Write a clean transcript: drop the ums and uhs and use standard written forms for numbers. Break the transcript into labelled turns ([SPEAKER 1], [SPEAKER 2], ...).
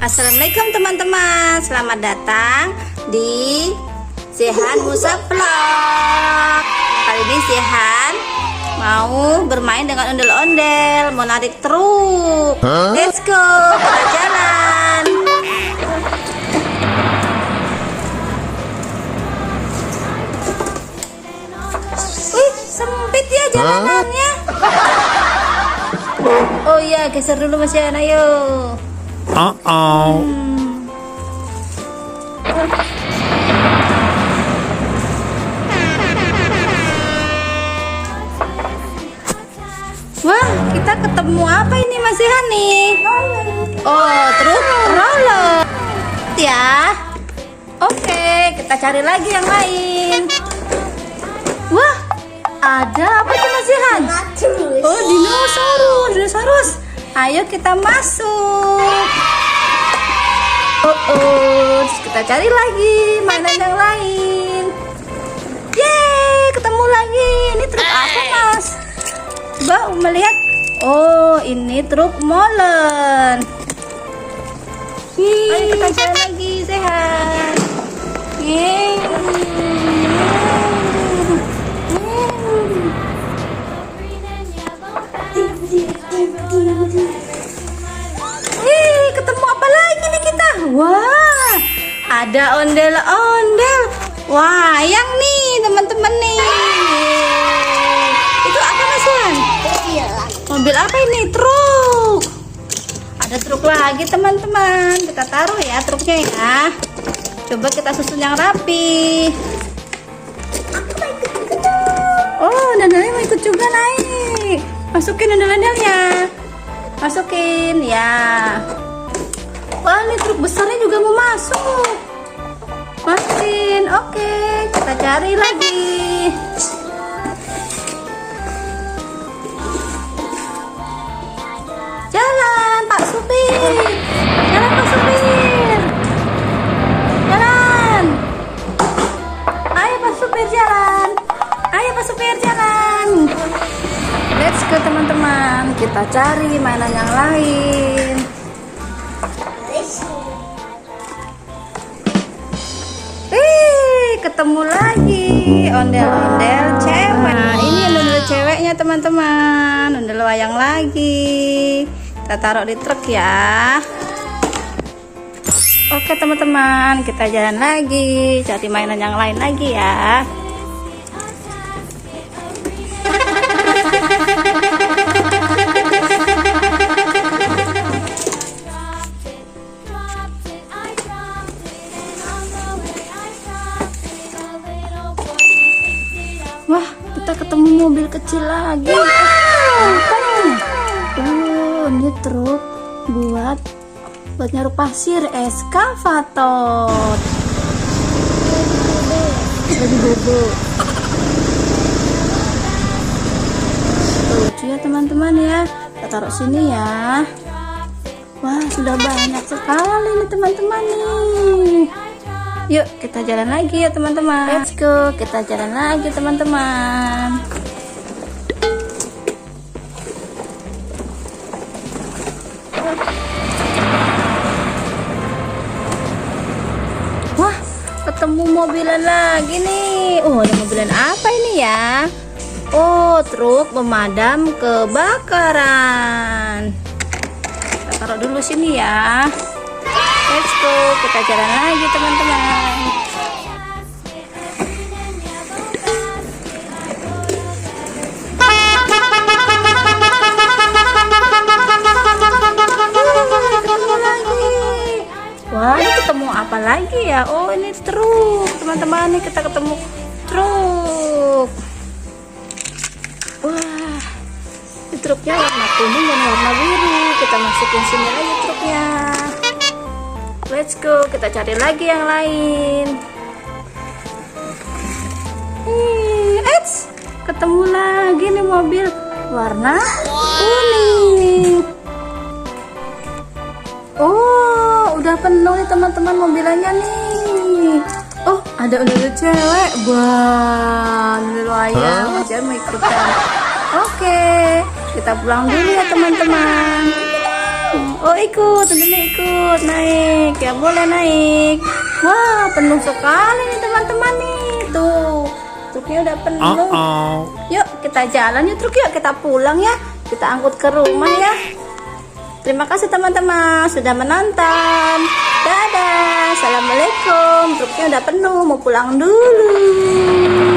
[SPEAKER 1] Assalamualaikum teman-teman, selamat datang di Zehan Musa Vlog. Kali ini Zehan mau bermain dengan ondel-ondel, mau narik truk. Let's go, kita jalan. Wih, sempit ya jalanannya. Oh iya, geser dulu Mas Zehan, ayo. Wah, kita ketemu apa ini Mas Zehan nih? Oh, truk roller. Ya. Oke, kita cari lagi yang lain. Wah, ada apa tuh Mas Zehan? Oh, dinosaurus. Ayo kita masuk. Terus kita cari lagi mainan yang lain. Yeay, ketemu lagi. Ini truk apa Mas? Coba melihat. Oh, ini truk molen. Ayo kita jalan lagi, Zehan. Ketemu apa lagi nih kita? Wah, ada ondel-ondel. Wayang nih teman-teman nih. Itu apa Mas Zehan? Mobil apa ini? Truk. Ada truk lagi teman-teman. Kita taruh ya truknya ya. Coba kita susun yang rapi. Oh, ondel-ondelnya mau ikut juga naik. Masukin ondel-ondelnya. Masukin ya. Wah, ini truk besarnya juga mau masuk. Masukin. Oke, kita cari lagi. Jalan Pak Supir. Jalan Pak Supir. Jalan. Ayo Pak Supir jalan. Ayo Pak Supir jalan. Let's go teman-teman. Kita cari mainan yang lain. Ketemu lagi ondel-ondel cewek. Nah, ini ondel ceweknya teman-teman. Ondel wayang lagi. Kita taruh di truk ya. Oke teman-teman, kita jalan lagi, cari mainan yang lain lagi ya. Wah, kita ketemu mobil kecil lagi. Ini truk buat nyaruk pasir, eskavator. Jadi bobo. Lucu ya teman-teman ya. Kita taruh sini ya. Wah, sudah banyak sekali nih teman-teman nih. Yuk kita jalan lagi ya teman-teman. Let's go, kita jalan lagi teman-teman. Wah, ketemu mobilan lagi nih. Oh, ada mobilan apa ini ya? Oh, truk pemadam kebakaran. Kita taruh dulu sini ya. Let's go, kita jalan lagi teman-teman. Ketemu lagi. Wah, ini ketemu apa lagi ya? Oh, ini truk teman-teman. Nih kita ketemu truk. Wah, ini truknya warna kuning dan warna biru. Kita masukin sini lagi truknya. Let's go, kita cari lagi yang lain. Ketemu lagi nih mobil warna kuning. Oh, udah penuh nih teman-teman mobilannya nih. Oh, ada cewek. Wah, lumayan. Jangan mau ikutan. Oke, kita pulang dulu ya teman-teman. Oh ikut, tentunya ikut naik. Ya boleh naik. Wah penuh sekali nih teman-teman nih. Tuh truknya udah penuh. Yuk kita jalan yuk truk yuk, kita pulang ya. Kita angkut ke rumah ya. Terima kasih teman-teman sudah menonton. Dadah, assalamualaikum. Truknya udah penuh, mau pulang dulu.